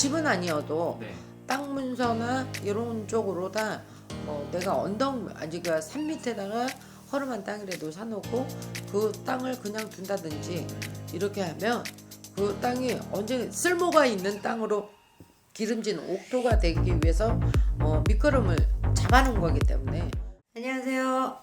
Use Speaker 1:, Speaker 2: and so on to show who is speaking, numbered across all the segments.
Speaker 1: 집은 아니어도
Speaker 2: 네.
Speaker 1: 땅 문서나 이런 쪽으로 다 내가 언덕 아니가 산 밑에다가 허름한 땅이라도 사놓고 그 땅을 그냥 둔다든지 이렇게 하면 그 땅이 언제 쓸모가 있는 땅으로 기름진 옥토가 되기 위해서 밑거름을 잡아놓은 거기 때문에. 안녕하세요.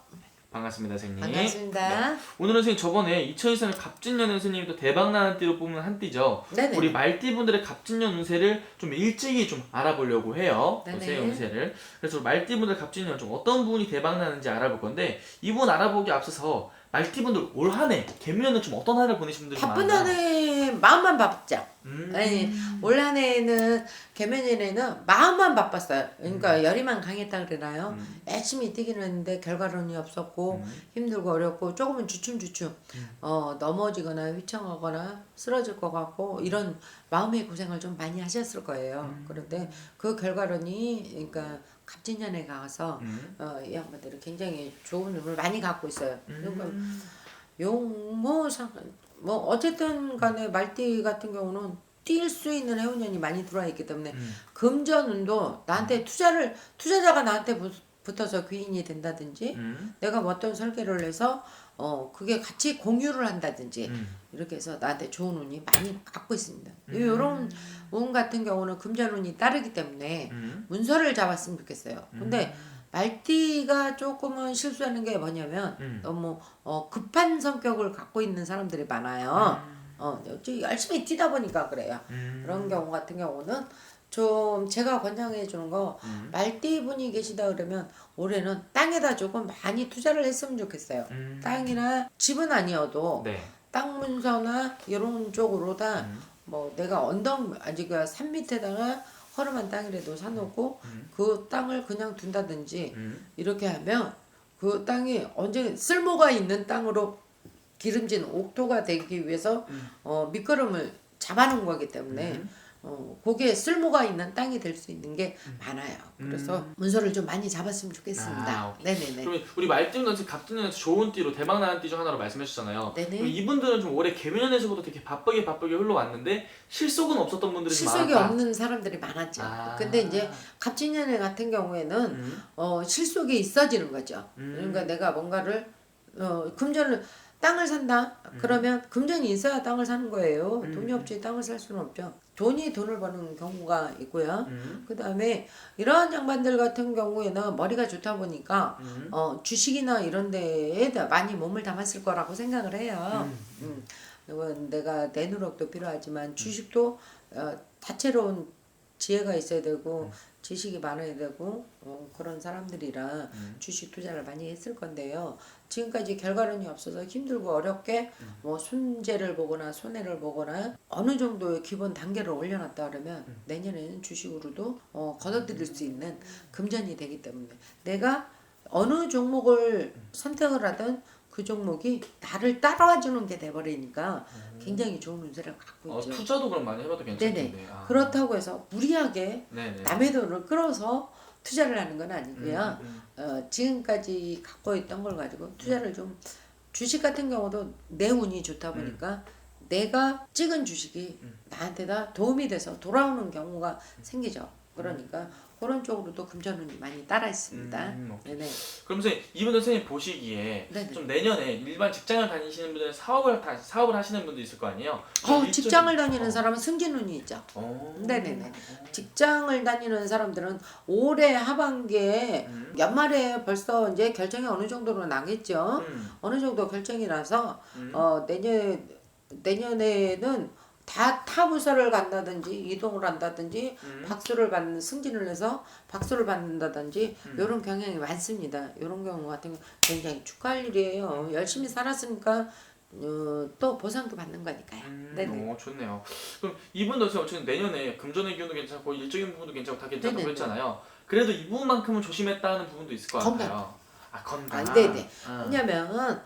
Speaker 2: 반갑습니다, 선생님.
Speaker 1: 반갑습니다.
Speaker 2: 네. 오늘은 선생님 저번에 2023년 갑진년 운세님이 또 대박나는 띠로 뽑는 한 띠죠.
Speaker 1: 네네.
Speaker 2: 우리 말띠분들의 갑진년 운세를 좀 일찍이 좀 알아보려고 해요.
Speaker 1: 네네.
Speaker 2: 운세 운세를. 그래서 말띠분들 갑진년 좀 어떤 부분이 대박나는지 알아볼 건데 이 부분 알아보기 앞서서 말띠분들 올 한해 개묘년은 좀 어떤 한해를 보내신 분들이
Speaker 1: 바쁜
Speaker 2: 많아요?
Speaker 1: 한 해 마음만 바쁘죠. 아니
Speaker 2: 음.
Speaker 1: 올 한 해에는 개면연에는 마음만 바빴어요. 그러니까 열이만 강했다 그러나요? 열심히 뛰기는 했는데 결과론이 없었고 힘들고 어렵고 조금은 주춤주춤 넘어지거나 휘청하거나 쓰러질 것 같고 이런 마음의 고생을 좀 많이 하셨을 거예요. 그런데 그 결과론이 그러니까 갑진년에 가서 이 양반들은 굉장히 좋은 운을 많이 갖고 있어요. 그러니까 뭐 어쨌든 간에 말띠 같은 경우는 뛸 수 있는 해운년이 많이 들어와 있기 때문에 금전운도 나한테 투자자가 나한테 붙어서 귀인이 된다든지 내가 뭐 어떤 설계를 해서 그게 같이 공유를 한다든지 이렇게 해서 나한테 좋은 운이 많이 갖고 있습니다. 이런 운 같은 경우는 금전운이 따르기 때문에 문서를 잡았으면 좋겠어요. 근데 말띠가 조금은 실수하는 게 뭐냐면 너무 급한 성격을 갖고 있는 사람들이 많아요. 열심히 뛰다 보니까 그래요. 그런 경우 같은 경우는 좀 제가 권장해 주는 거 말띠 분이 계시다 그러면 올해는 땅에다 조금 많이 투자를 했으면 좋겠어요. 땅이나 집은 아니어도
Speaker 2: 네.
Speaker 1: 땅 문서나 이런 쪽으로 다 내가 언덕 아직 산 밑에다가 허름한 땅이라도 사놓고 그 땅을 그냥 둔다든지 이렇게 하면 그 땅이 언제 쓸모가 있는 땅으로 기름진 옥토가 되기 위해서 밑거름을 잡아놓은 거기 때문에 거기에 쓸모가 있는 땅이 될 수 있는 게 많아요. 그래서 문서를 좀 많이 잡았으면 좋겠습니다. 네네네.
Speaker 2: 그러면 우리 말띠분들 갑진년에서 좋은 띠로 대박나는 띠 중 하나로 말씀해 주셨잖아요.
Speaker 1: 네네.
Speaker 2: 그럼 이분들은 좀 올해 개묘년에서부터 되게 바쁘게 흘러왔는데 실속은 없었던 분들이 좀
Speaker 1: 실속이
Speaker 2: 많았다.
Speaker 1: 없는 사람들이 많았죠. 근데 이제 갑진년 같은 경우에는 실속이 있어지는 거죠. 그러니까 내가 뭔가를 금전을 땅을 산다 그러면 금전이 있어야 땅을 사는 거예요. 돈이 없이 땅을 살 수는 없죠. 돈을 버는 경우가 있고요. 그 다음에 이런 양반들 같은 경우에는 머리가 좋다 보니까 주식이나 이런 데에 많이 몸을 담았을 거라고 생각을 해요. 내가 내 노력도 필요하지만 주식도 다채로운 지혜가 있어야 되고 지식이 많아야 되고 그런 사람들이라 주식 투자를 많이 했을 건데요. 지금까지 결과론이 없어서 힘들고 어렵게 뭐 순재를 보거나 손해를 보거나 어느 정도의 기본 단계를 올려놨다 그러면 내년에는 주식으로도 거둬들일 수 있는 금전이 되기 때문에 내가 어느 종목을 선택을 하든 그 종목이 나를 따라와 주는 게 돼버리니까 굉장히 좋은 운세를 갖고 있죠.
Speaker 2: 투자도 그럼 많이 해봐도 괜찮겠네요.
Speaker 1: 네네. 그렇다고 해서 무리하게
Speaker 2: 네네.
Speaker 1: 남의 돈을 끌어서 투자를 하는 건 아니고요. 지금까지 갖고 있던 걸 가지고 투자를 좀 주식 같은 경우도 내 운이 좋다 보니까 내가 찍은 주식이 나한테 다 도움이 돼서 돌아오는 경우가 생기죠. 그러니까 그런 쪽으로도 금전운이 많이 따라 있습니다. 네네.
Speaker 2: 그럼 이분들 선생님 보시기에
Speaker 1: 네네.
Speaker 2: 좀 내년에 일반 직장을 다니시는 분들은 사업을 하시는 분도 있을 거 아니에요?
Speaker 1: 직장을 다니는 사람은 승진운이 있죠. 네네네. 직장을 다니는 사람들은 올해 하반기에 연말에 벌써 이제 결정이 어느 정도로 나겠죠. 어느 정도 결정이 나서 내년에는 다 타부서를 간다든지 이동을 한다든지 박수를 받는 승진을 해서 박수를 받는다든지 이런 경향이 많습니다. 이런 경우 같은 경우 굉장히 축하할 일이에요. 열심히 살았으니까 또 보상도 받는 거니까요. 네네.
Speaker 2: 좋네요. 그럼 이분도 어쨌든 내년에 금전의 기운도 괜찮고 일적인 부분도 괜찮고 다 괜찮다고
Speaker 1: 네네네.
Speaker 2: 그랬잖아요. 그래도 이 부분만큼은 조심했다는 부분도 있을 것
Speaker 1: 건강.
Speaker 2: 같아요. 건강.
Speaker 1: 네네. 왜냐면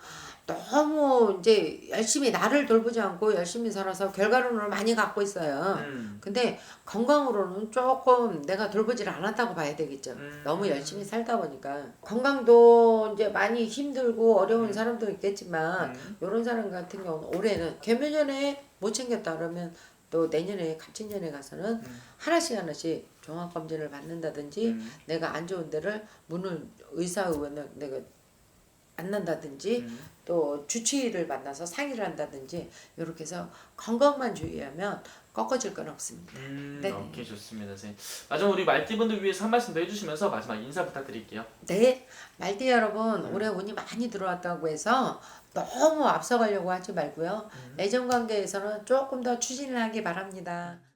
Speaker 1: 너무 이제 열심히 나를 돌보지 않고 열심히 살아서 결과론을 많이 갖고 있어요. 근데 건강으로는 조금 내가 돌보지를 않았다고 봐야 되겠죠. 너무 열심히 살다 보니까 건강도 이제 많이 힘들고 어려운 사람도 있겠지만 이런 사람 같은 경우는 올해는 개묘년에 못 챙겼다 그러면 또 내년에 갑진년에 가서는 하나씩 하나씩 종합검진을 받는다든지 내가 안 좋은 데를 문을 의사의원을 내가 안 난다든지 또 주치의를 만나서 상의를 한다든지 이렇게 해서 건강만 주의하면 꺾어질 건 없습니다. 네.
Speaker 2: 오케이 좋습니다 선생님. 마지막 우리 말띠분들 위해서 한 말씀 더 해주시면서 마지막 인사 부탁드릴게요.
Speaker 1: 네, 말띠 여러분 올해 운이 많이 들어왔다고 해서 너무 앞서가려고 하지 말고요. 애정 관계에서는 조금 더 추진을 하기 바랍니다.